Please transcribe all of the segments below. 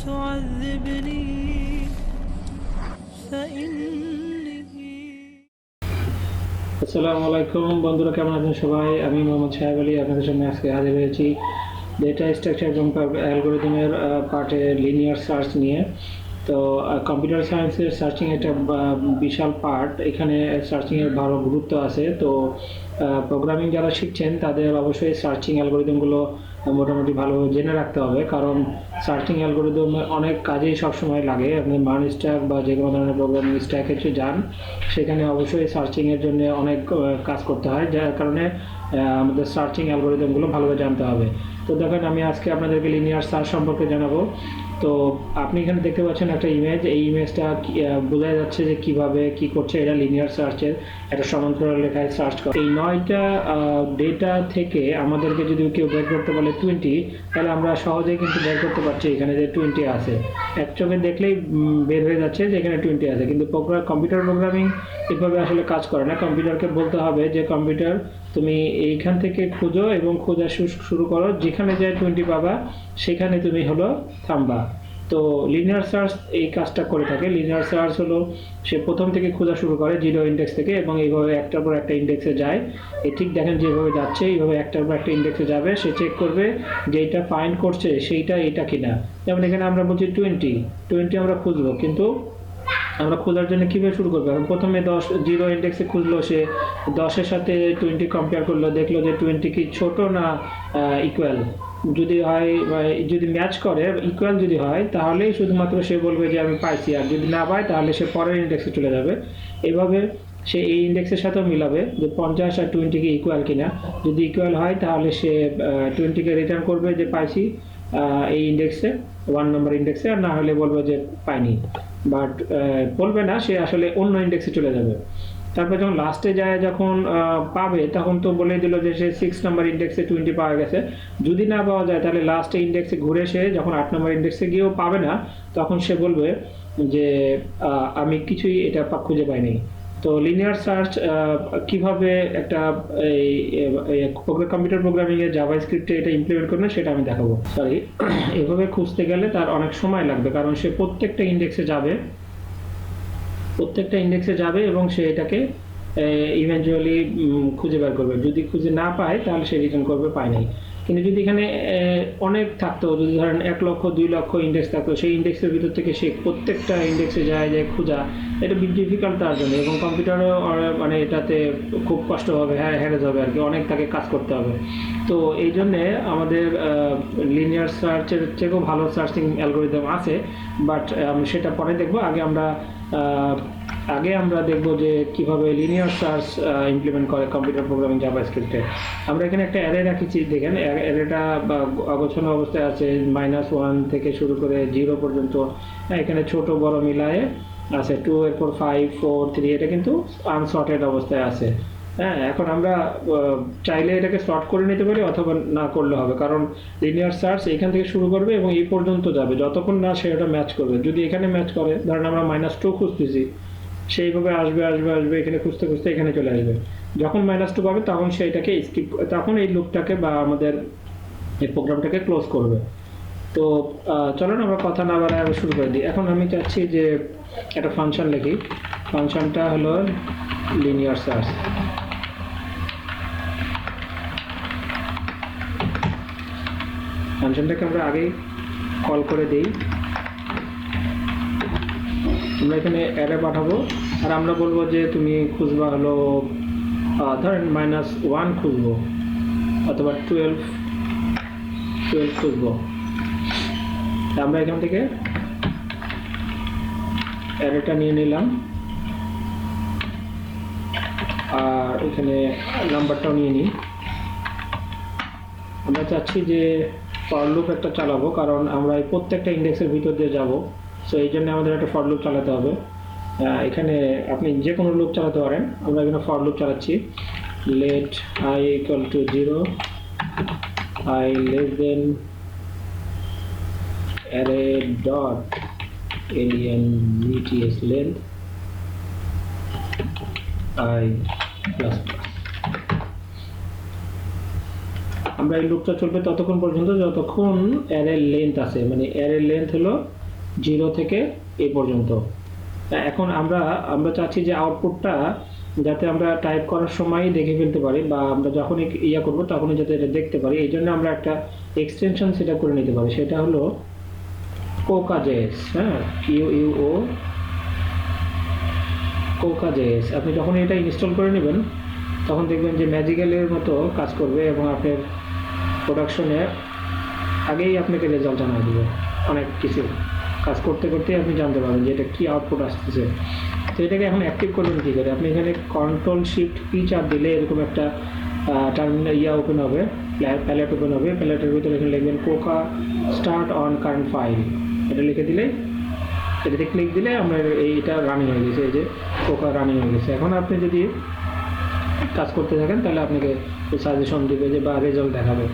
تعذبني فإني আসসালামু আলাইকুম বন্ধুরা, কেমন আছেন সবাই? আমি মোহাম্মদ সাহেব আলী আপনাদের সামনে আজকে হাজির হয়েছি ডেটা স্ট্রাকচার এবং অ্যালগরিদমের পার্টে লিনিয়ার সার্চ নিয়ে। তো কম্পিউটার সায়েন্সের সার্চিং একটা বিশাল পার্ট, এখানে সার্চিংয়ের বড় গুরুত্ব আছে। তো প্রোগ্রামিং যারা শিখছেন তাদের অবশ্যই সার্চিং অ্যালগরিদমগুলো মোটামুটি ভালোভাবে জেনে রাখতে হবে, কারণ সার্চিং অ্যালগরিদম অনেক কাজেই সবসময় লাগে। আপনি মান স্ট্যাক বা যে কোনো ধরনের প্রোগ্রামিং স্ট্যাকে যান, সেখানে অবশ্যই সার্চিংয়ের জন্য অনেক কাজ করতে হয়, যার কারণে আমাদের সার্চিং অ্যালগরিদমগুলো ভালোভাবে জানতে হবে। তো দেখেন, আমি আজকে আপনাদেরকে লিনিয়ার সার্চ সম্পর্কে জানাবো। তো আপনি এখানে দেখতে পাচ্ছেন একটা ইমেজ, এই ইমেজটা বোঝা যাচ্ছে যে কিভাবে কি করছে। এটা লিনিয়ার সার্চের একটা সমান্তরাল রেখায় সার্চ করে। এই 9টা ডেটা থেকে আমাদেরকে যদি কেউ বের করতে বলে 20, তাহলে আমরা সহজেই কিন্তু বের করতে পারছি এখানে যে 20 আছে। এক চোখে দেখলেই বের হয়ে যাচ্ছে যে এখানে 20 আছে, কিন্তু কম্পিউটার প্রোগ্রামিং এভাবে আসলে কাজ করে না। কম্পিউটারকে বলতে হবে যে কম্পিউটার তুমি এইখান থেকে খুঁজো এবং খোঁজা শুরু করো, যেখানে যায় 20 পাবা সেখানে তুমি হলো থামবা। তো লিনিয়ার সার্চ এই কাজটা করে থাকে। লিনিয়ার সার্চ হলো সে প্রথম থেকে খোঁজা শুরু করে 0 ইন্ডেক্স থেকে, এবং এইভাবে একটার পর একটা ইন্ডেক্সে যায়। এই ঠিক দেখেন যেভাবে যাচ্ছে, এইভাবে একটার পর একটা ইন্ডেক্সে যাবে। সে চেক করবে যে এইটা ফাইন্ড করছে সেইটা এটা কিনা। যেমন এখানে আমরা বলছি 20 আমরা খুঁজবো, কিন্তু আমরা খোঁজার জন্য কীভাবে শুরু করবো? এখন প্রথমে 0 ইন্ডেক্সে খুঁজলো, সে 10-এর সাথে 20 কম্পেয়ার করলো, দেখলো যে 20 কি ছোট না ইকুয়াল। যদি হয়, যদি ম্যাচ করে, ইকুয়াল যদি হয়, তাহলেই শুধুমাত্র সে বলবে যে আমি পাইছি, আর যদি না পায় তাহলে সে পরের ইন্ডেক্সে চলে যাবে। এইভাবে সে এই ইন্ডেক্সের সাথেও মিলাবে যে 50 আর 20 কি ইকুয়াল কিনা। যদি ইকুয়াল হয় তাহলে সে 20কে রিটার্ন করবে যে পাইছি এই ইন্ডেক্সে, 1 নম্বর ইন্ডেক্সে, আর না হলে বলবে যে পাইনি। বাট বলবে না, সে আসলে অন্য ইন্ডেক্সে চলে যাবে। তারপর যখন লাস্টে যায়, যখন পাবে, তখন তো বলে দিল যে সে 6 নম্বর ইন্ডেক্সে 20 পাওয়া গেছে। যদি না পাওয়া যায় তাহলে লাস্টে ইন্ডেক্সে ঘুরে সে যখন 8 নম্বর ইন্ডেক্সে গিয়েও পাবে না, তখন সে বলবে যে আমি কিছুই এটা খুঁজে পাইনি। তো লিনিয়ার সার্চ কিভাবে একটা কম্পিউটার প্রোগ্রামিংয়ে জাভাস্ক্রিপ্টে এটা ইমপ্লিমেন্ট করবে সেটা আমি দেখাবো। সরি, এভাবে খুঁজতে গেলে তার অনেক সময় লাগবে, কারণ সে প্রত্যেকটা ইন্ডেক্সে যাবে এবং সে এটাকে ইভেনচুয়ালি খুঁজে বের করবে। যদি খুঁজে না পায় তাহলে সে রিটার্ন করবে পায় নাই। কিন্তু যদি এখানে অনেক থাকতো, যদি ধরেন 1 লক্ষ 2 লক্ষ ইন্ডেক্স থাকতো, সেই ইন্ডেক্সের ভিতর থেকে সে প্রত্যেকটা ইন্ডেক্সে যায় খোঁজা, এটা ডিফিকাল্ট তার জন্য, এবং কম্পিউটারও মানে এটাতে খুব কষ্ট হবে, হ্যারেজ হবে আর কি, অনেক তাকে কাজ করতে হবে। তো এই জন্যে আমাদের লিনিয়ার সার্চের থেকেও ভালো সার্চিং অ্যালগোরিদম আছে, বাট সেটা পরে দেখবো। আগে আমরা দেখব যে কিভাবে লিনিয়ার সার্চ ইমপ্লিমেন্ট করে কম্পিউটার প্রোগ্রামিং জাভাস্ক্রিপ্টে। আমরা এখানে একটা অ্যারে রাখছি, দেখেন অ্যারেটা অগোছালো অবস্থায় আছে, -1 থেকে শুরু করে 0 পর্যন্ত। এখানে ছোট বড় মিলায়ে আছে, 2 এরপর 5 4 3, এটা কিন্তু আনসর্টেড অবস্থায় আছে। হ্যাঁ, এখন আমরা চাইলে এটাকে সর্ট করে নিতে পারি, অথবা না করলে হবে, কারণ লিনিয়ার সার্চ এখান থেকে শুরু করবে এবং এই পর্যন্ত যাবে যতক্ষণ না সে এটা ম্যাচ করবে। যদি এখানে ম্যাচ করে, ধরেন আমরা -2 খুঁজতেছি, সেইভাবে আসবে, এখানে খুঁজতে খুঁজতে এখানে চলে আসবে। যখন -2 পাবে তখন সে এটাকে স্কিপ, তখন এই লুপটাকে বা আমাদের এই প্রোগ্রামটাকে ক্লোজ করবে। তো চলুন আমরা কথা না বাড়ায় শুরু করে দিই। এখন আমি চাচ্ছি যে একটা ফাংশন লিখি। ফাংশনটা হলো লিনিয়ার সার্চ। ফাংশনটাকে আমরা আগেই কল করে দিই। আমরা এখানে অ্যারে পাঠাবো, আর আমরা বলবো যে তুমি খুঁজবা হলো ধরেন -1 খুঁজবো, অথবা 12 খুঁজবো। আমরা এখান থেকে অ্যারেটা নিয়ে নিলাম, আর এখানে নাম্বারটাও নিয়ে নিই। আমরা চাচ্ছি যে ফর লুপ একটা চালাবো, কারণ আমরা এই প্রত্যেকটা ইন্ডেক্সের ভিতর দিয়ে যাব। সো এই জন্য আমাদের একটা ফর লুপ চালাতে হবে। এখানে আপনি যে কোনো লুপ চালাতে পারেন, আমরা এখানে ফর লুপ চালাচ্ছি। let I equal to 0, I less than array dot length length I plus plus। আমরা এই লুপটা চলবে ততক্ষণ পর্যন্ত যতক্ষণ অ্যারের লেন্থ আছে, মানে অ্যারের লেন্থ হলো 0 থেকে এই পর্যন্ত। এখন আমরা চাচ্ছি যে আউটপুটটা যাতে আমরা টাইপ করার সময় দেখে ফেলতে পারি, বা আমরা যখনই ইয়া করব তখনই যাতে এটা দেখতে পারি, এই জন্য আমরা একটা এক্সটেনশন সেট আপ করে নিতে পারি। সেটা হলো কোকা.js। হ্যাঁ, QUO কোকা.js। আপনি যখন এটা ইনস্টল করে নেবেন তখন দেখবেন যে ম্যাজিক্যালের মতো কাজ করবে এবং আপনার প্রোডাকশনে আগেই আপনাকে রেজাল্ট জানিয়ে দেবে। অনেক কিছু কাজ করতে করতে আপনি জানতে পারবেন যে এটা কী আউটপুট আসতেছে। তো এটাকে এখন অ্যাক্টিভ করবেন কী করে? আপনি এখানে Ctrl+Shift P চাপ দিলে এরকম একটা টার্মিনাল ওপেন হবে, প্যালেট ওপেন হবে। প্যালেটের ভিতরে এখানে লিখবেন Coca start on current file, এটা লিখে দিলে, এটাতে ক্লিক দিলে আমরা এইটা রানিং হয়ে গেছে, এই যে কোকা রানিং হয়ে গেছে। এখন আপনি যদি কাজ করতে থাকেন তাহলে আপনাকে সাজেশন দিবে যে, বা রেজাল্ট দেখাবে।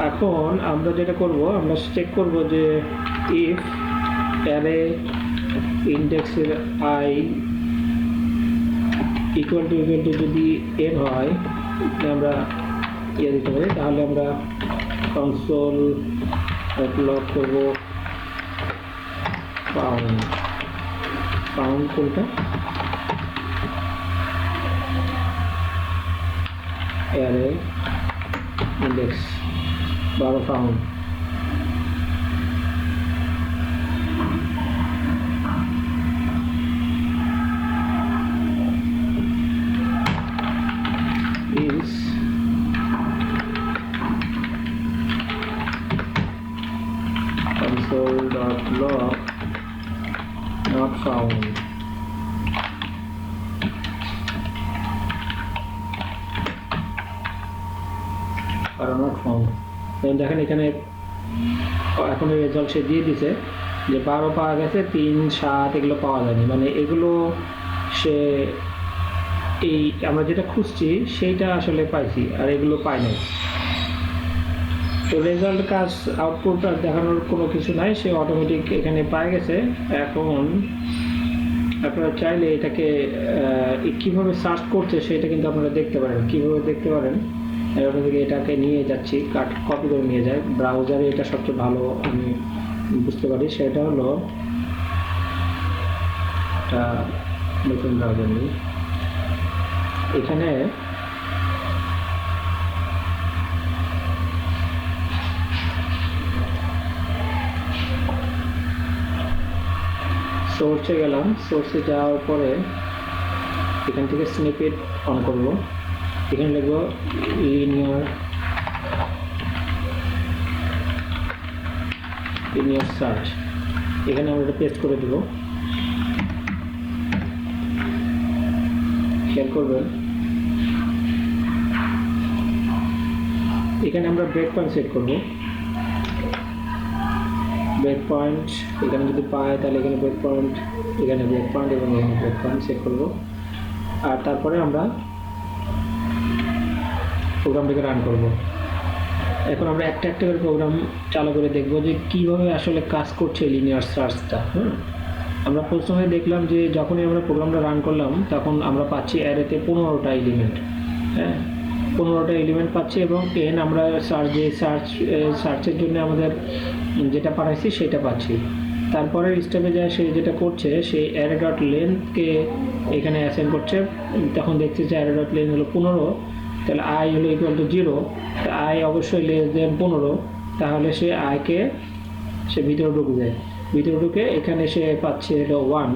এখন আমরা যেটা করব, আমরা চেক করব যে ইফ অ্যারে ইন্ডেক্সের i ইকুয়াল টু যদি n হয়, আমরা দিতে পারি, তাহলে আমরা কনসোল লগ করব ফাউন্ড কোনটা, array index 12 found. is console.log not found। not found। দেখেন এখানে এখন রেজাল্ট সে দিয়ে দিছে যে 12 পাওয়া গেছে, 3, 7 এগুলো পাওয়া যায়নি, মানে এগুলো সে এই আমরা যেটা খুঁজছি সেইটা আসলে পাইছি, আর এগুলো পাই নাই। তো রেজাল্ট কাজ আউটপুট আর দেখানোর কোনো কিছু নাই, সে অটোমেটিক এখানে পাই গেছে। এখন আপনারা চাইলে এটাকে কীভাবে সার্চ করছে সেটা কিন্তু আপনারা দেখতে পারেন। কীভাবে দেখতে পারেন, থেকে এটাকে নিয়ে যাচ্ছি, কপি করে নিয়ে যায় ব্রাউজারে, এটা সবচেয়ে ভালো আমি বুঝতে পারি। সেটা হলো একটা নতুন ব্রাউজার নিই, এখানে সোর্সে গেলাম। সোর্সে যাওয়ার পরে এখান থেকে স্নিপেট অন করব, এখানে লিখব লিনিয়ার সার্চ, এখানে আমরা এটা পেস্ট করে দেব। খেয়াল করবেন এখানে আমরা ব্রেক পয়েন্ট সেট করব। ব্রেক পয়েন্ট এখানে যদি পাই তাহলে এখানে ব্রেক পয়েন্ট, এখানে ব্রেক পয়েন্ট এবং এখানে ব্রেক পয়েন্ট সেট করব। আর তারপরে আমরা প্রোগ্রামটাকে রান করব। এখন আমরা একটা একটা করে প্রোগ্রাম চালু করে দেখব যে কীভাবে আসলে কাজ করছে লিনিয়ার সার্চটা। আমরা প্রথমে দেখলাম যে যখনই আমরা প্রোগ্রামটা রান করলাম তখন আমরা পাচ্ছি অ্যারেতে 15টা এলিমেন্ট। হ্যাঁ, 15টা এলিমেন্ট পাচ্ছি এবং n আমরা সার্চের জন্য আমাদের যেটা পাঠাইছি সেটা পাচ্ছি। তারপরে স্টেপে যায় সে যেটা করছে, সেই অ্যারে ডট লেন্থকে এখানে অ্যাসাইন করছে। তখন দেখছি যে অ্যারে ডট লেন্থ হলো 15, তাহলে i হলো ইকুয়াল টু 0, i অবশ্যই লেস দেন 15, তাহলে সে আইকে সে ভিতরে ঢুকে যায়। ভিতরে ঢুকে এখানে সে পাচ্ছে হলো 1,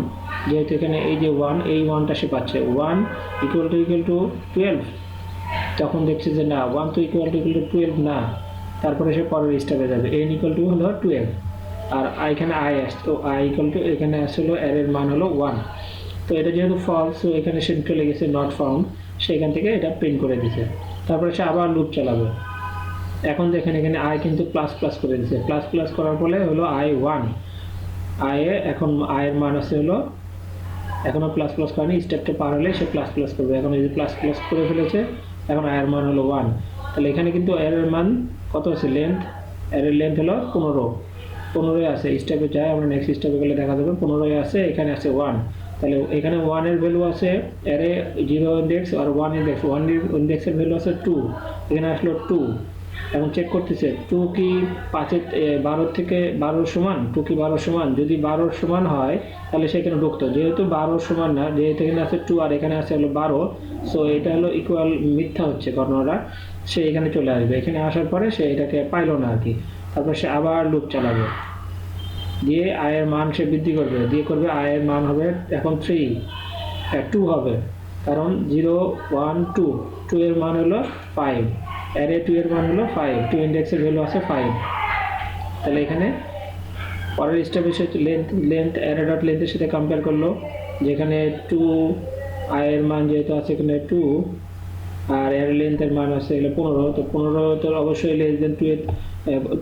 যেহেতু এখানে এই যে 1, এই 1টা সে পাচ্ছে 1 ইকুয়াল টু 12। তখন দেখছে যে না, 1 তো ইকুয়াল টু 12 না, তারপরে সে পরের স্টেপে যাবে, n ইকুয়াল টু হলো 12, আর এখানে i আসছে, তো i ইকুয়াল টু এখানে আসলে অ্যারের মান হলো 1। তো এটা যেহেতু ফলস, তো এখানে সে চলে গেছে নট ফাউন্ড, সেখান থেকে এটা প্রিন্ট করে দিছে। তারপরে সে আবার লুপ চালাবে। এখন দেখেন এখানে i কিন্তু প্লাস প্লাস করে দিচ্ছে, প্লাস প্লাস করার ফলে হলো i1, এখন i এর মান আছে হলো, এখনও প্লাস প্লাস করেনি, স্টেপটা পার হলে সে প্লাস প্লাস করবে। এখন এই যে প্লাস প্লাস করে ফেলেছে, এখন i এর মান হলো 1। তাহলে এখানে কিন্তু এর মান কত আছে, লেন্থ, এর লেন্থ হলো 15 আছে। স্টেপে যায়, আমরা নেক্সট স্টেপে গেলে দেখা যাবে 15 আছে, এখানে আছে 1, তাহলে এখানে 1 এর ভ্যালু আছে অ্যারে 0 ইন্ডেক্স আর 1 ইন্ডেক্স, 1 ইন্ডেক্সের ভ্যালু আছে 2, এখানে আসলো 2। এখন চেক করতেছে 2 কি 12 থেকে 12 সমান, 2 কি 12 সমান, যদি 12 সমান হয় তাহলে সেখানে ঢুকতো, যেহেতু 12 সমান না, যেহেতু এখানে আছে 2 আর এখানে আছে হলো 12, সো এটা হলো ইকুয়াল মিথ্যা হচ্ছে ঘটনাটা, সে এখানে চলে আসবে। এখানে আসার পরে সে এটাকে পাইলো না আর কি, তারপর সে আবার লুপ চালাবে, দিয়ে আয়ের মান সে বৃদ্ধি করবে, দিয়ে করবে আয়ের মান হবে এখন 2 হবে, কারণ 0 1 2, 2 এর মান হলো 5, অ্যারে 2 এর মান হলো 5, 2 ইন্ডেক্সের ভ্যালু আছে 5। তাহলে এখানে পরের স্টেপে সে লেন্থ অ্যারে ডট লেন্থের সাথে কম্পেয়ার করলো, যেখানে 2 আয়ের মান যেহেতু আছে এখানে 2 আর অ্যারে লেন্থের মান আছে এগুলো 15, তো 15 তো অবশ্যই লেস দেন 2 এর,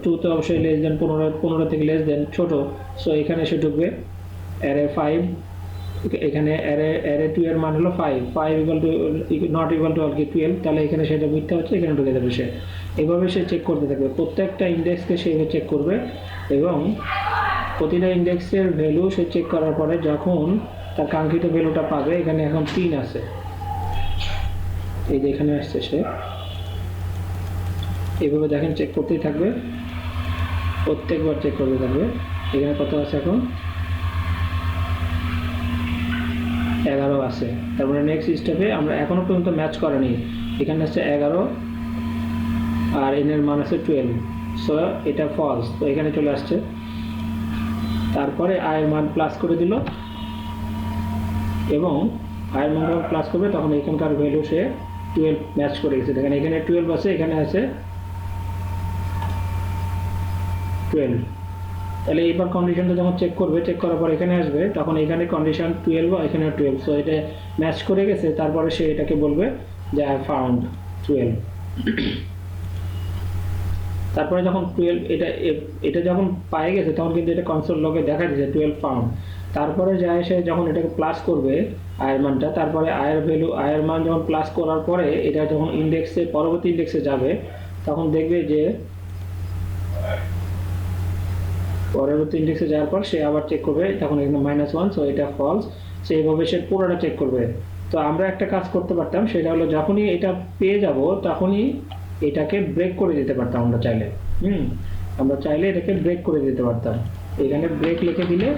2 তো অবশ্যই লেস দেন 15, 15 থেকে লেস দেন ছোট, সো এখানে এসে ঢুকবে অ্যারে 5, এখানে অ্যারে 2 এর মান হলো 5, 5 equal to not equal to আর কি 12, তাহলে এখানে সেটা মিথ্যা হচ্ছে, এখানে ঢুকে যাবে সে। এভাবে সে চেক করতে থাকবে, প্রত্যেকটা ইন্ডেক্সকে সে চেক করবে এবং প্রতিটা ইন্ডেক্সের ভ্যালু সে চেক করার পরে যখন তার কাঙ্ক্ষিত ভ্যালুটা পাবে, এখানে এখন 3 আছে, এই যে এখানে আসছে সে, এইভাবে দেখেন চেক করতেই থাকবে, প্রত্যেকবার চেক করতে থাকবে। এখানে কত আছে এখন 11 আছে, তারপরে নেক্সট স্টেপে আমরা এখনো পর্যন্ত ম্যাচ করেনি, এখানে আছে 11 আর এন এর মান আছে 12, সো এটা ফলস, তো এখানে চলে আসছে। তারপরে আয়ের মান প্লাস করে দিল এবং আয়ের মান যখন প্লাস করবে তখন এখানকার ভ্যালু সে 12 ম্যাচ করে গেছে, দেখেন এখানে 12 আছে, এখানে আছে 12। তাহলে এইবার কন্ডিশনটা যখন চেক করবে, চেক করার পর এখানে আসবে, তখন এখানে কন্ডিশন 12 বা এখানে 12, সো এটা ম্যাচ করে গেছে, তারপরে সে এটাকে বলবে যে আই ফাউন্ড 12। তারপরে যখন 12 এটা যখন পায়ে গেছে তখন কিন্তু এটা কনসোল লগে দেখা দিচ্ছে 12 ফাউন্ড। তারপরে যায় সে যখন এটাকে প্লাস করবে আয়ের মানটা, তারপরে আয়ের মান যখন প্লাস করার পরে এটা যখন ইন্ডেক্সে পরবর্তী ইন্ডেক্সে যাবে, তখন দেখবে যে পরবর্তী ইন্ডেক্সে যাওয়ার পর সে আবার চেক করবে, তখন এখানে -1, সো এটা ফলস, সে এইভাবে সে পুরোটা চেক করবে। তো আমরা একটা কাজ করতে পারতাম, সেটা হলো যখনই এটা পেয়ে যাব তখনই এটাকে ব্রেক করে দিতে পারতাম, আমরা চাইলে আমরা চাইলে এটাকে ব্রেক করে দিতে পারতাম, এখানে ব্রেক লিখে দিলে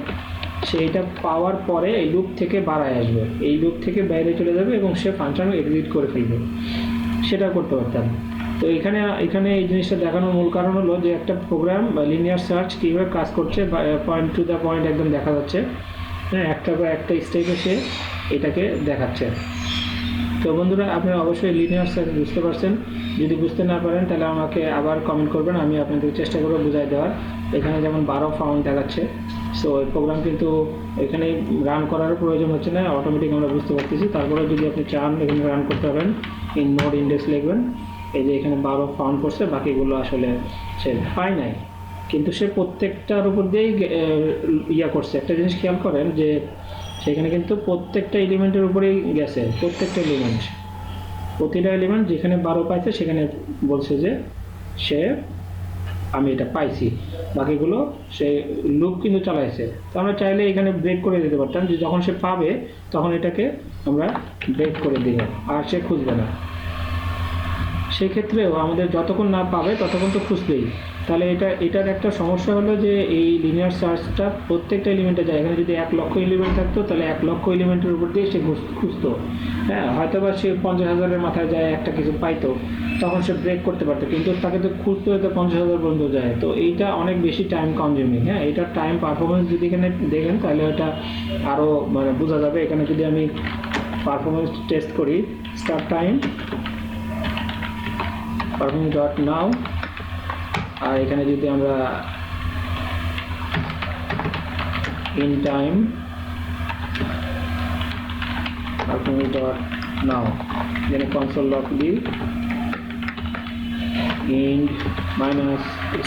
সে এটা পাওয়ার পরে এই লুপ থেকে বাড়ায় আসবে, এই লুপ থেকে বাইরে চলে যাবে এবং সে ফাংশন এক্সিট করে ফেলবে, সেটা করতে পারতাম। তো এখানে এই জিনিসটা দেখানোর মূল কারণ হলো যে একটা প্রোগ্রাম বা লিনিয়ার সার্চ কীভাবে কাজ করছে, পয়েন্ট টু দ্য পয়েন্ট একদম দেখা যাচ্ছে, হ্যাঁ, একটা বা একটা স্টেপে সে এটাকে দেখাচ্ছে। তো বন্ধুরা, আপনারা অবশ্যই লিনিয়ার সার্চ বুঝতে পারছেন, যদি বুঝতে না পারেন তাহলে আমাকে আবার কমেন্ট করবেন, আমি আপনাদের চেষ্টা করবো বুঝাই দেওয়ার। এখানে যেমন 12 ফাউন্ড দেখাচ্ছে, সো এই প্রোগ্রাম কিন্তু এখানে রান করার প্রয়োজন হচ্ছে না, অটোমেটিক আমরা বুঝতে পারতেছি। তারপরে যদি আপনি চান এখানে রান করতে পারেন, ইন নোড ইন্ডেক্স লিখবেন, এই যে এখানে 12 ফাউন্ড করছে, বাকিগুলো আসলে সে পায় নাই, কিন্তু সে প্রত্যেকটার উপর দিয়েই ইয়া করছে। একটা জিনিস খেয়াল করেন যে সেখানে কিন্তু প্রত্যেকটা এলিমেন্টের উপরেই গেছে, প্রতিটা এলিমেন্ট যেখানে 12 পাইছে সেখানে বলছে যে আমি এটা পাইছি, বাকিগুলো সে লুপ কিন্তু চালাইছে। তো আমরা চাইলে এখানে ব্রেক করে দিতে পারতাম, যে যখন সে পাবে তখন এটাকে আমরা ব্রেক করে দিব, আর সে খুঁজবে না। সেক্ষেত্রেও আমাদের যতক্ষণ না পাবে ততক্ষণ তো খুঁজবেই। তাহলে এটার একটা সমস্যা হলো যে এই লিনিয়ার সার্চটা প্রত্যেকটা এলিমেন্টে যায়, এখানে যদি 1 লক্ষ এলিমেন্ট থাকতো তাহলে 1 লক্ষ এলিমেন্টের উপর দিয়ে সে খুঁজতো, হ্যাঁ, হয়তো বা সে 50,000-এর মাথায় যায় একটা কিছু পাইতো, তখন সে ব্রেক করতে পারতো, কিন্তু তাকে তো খুঁজতে হয়তো 50,000 পর্যন্ত যায়, তো এইটা অনেক বেশি টাইম কনজিউমিং। হ্যাঁ, এটার টাইম পারফরমেন্স যদি এখানে দেখেন তাহলে ওটা আরও মানে বোঝা যাবে। এখানে যদি আমি পারফরমেন্স টেস্ট করি, স্টার্ট টাইম performance.now, আর এখানে যদি আমরা in time performance.now then console log দিই, in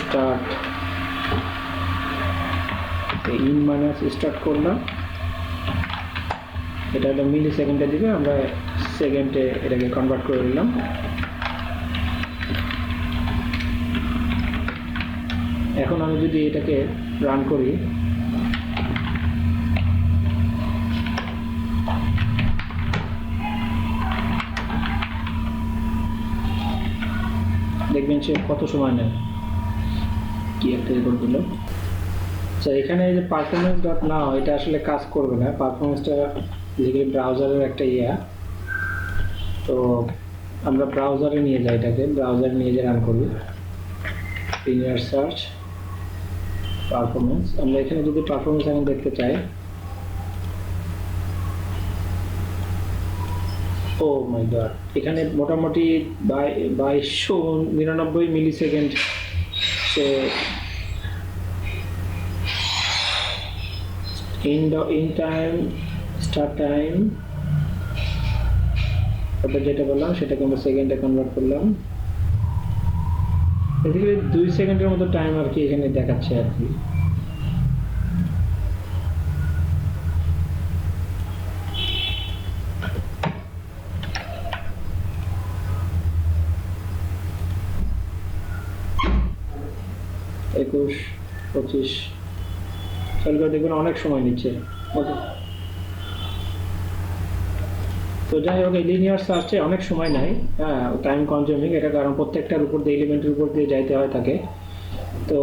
-start, in -start করলাম, এটা হলো মিলি সেকেন্ডে দিবে, আমরা সেকেন্ডে এটাকে কনভার্ট করে দিলাম। এখন আমি যদি এটাকে রান করি, দেখবেন সে কত সময় নেয়। কি একটা রেকর্ড দিল। আচ্ছা, এখানে এই যে পারফরমেন্স ডট নাও, এটা আসলে কাজ করবে না। পারফরমেন্সটা বেসিক্যালি ব্রাউজারের একটা তো আমরা ব্রাউজারে নিয়ে যাই, এটাকে ব্রাউজারে নিয়ে যাই, রান করি লিনিয়ার সার্চ পারফরমেন্স। আমরা এখানে যদি পারফরমেন্স এখন দেখতে চাই, ও মাই গড, এখানে মোটামুটি 2299 মিলি সেকেন্ড সে ইন টাইম, স্টার্ট টাইম, তারপর যেটা বললাম সেটাকে আমরা সেকেন্ডে কনভার্ট করলাম। বেসিক্যালি 2 সেকেন্ডের মতো টাইম আর কি এখানে দেখাচ্ছে আর কি। একুশ, 25 খেয়াল করে দেখবেন অনেক সময় নিচ্ছে। ওকে, তো যাই হোক, এই লিনিয়ার সার্চে অনেক সময় নেয়, হ্যাঁ, টাইম কনজিউমিং, এটা কারণ প্রত্যেকটার উপর দিয়ে এলিমেন্টের উপর দিয়ে যাইতে হয় থাকে। তো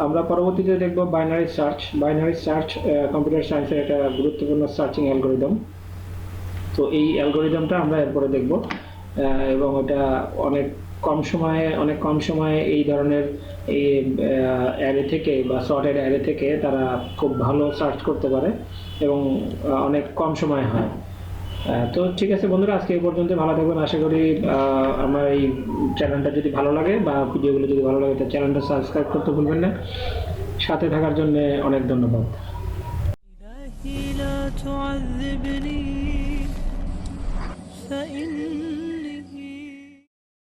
আমরা পরবর্তীতে দেখব binary search. Binary search computer সায়েন্সের একটা গুরুত্বপূর্ণ সার্চিং অ্যালগোরিদম। তো এই অ্যালগোরিদমটা আমরা এরপরে দেখব, এবং এটা অনেক কম সময়ে এই ধরনের এই অ্যারে থেকে বা সর্টেড অ্যারে থেকে তারা খুব ভালো সার্চ করতে পারে এবং অনেক কম সময় হয়। তো ঠিক আছে বন্ধুরা, আজকে এই পর্যন্ত। ভালো থাকবেন। আশা করি আমার এই চ্যানেলটা যদি ভালো লাগে বা ভিডিওগুলো যদি ভালো লাগে, তাহলে চ্যানেলটা সাবস্ক্রাইব করতে ভুলবেন না। সাথে থাকার জন্য অনেক ধন্যবাদ। إلهي لا تعذبني فإن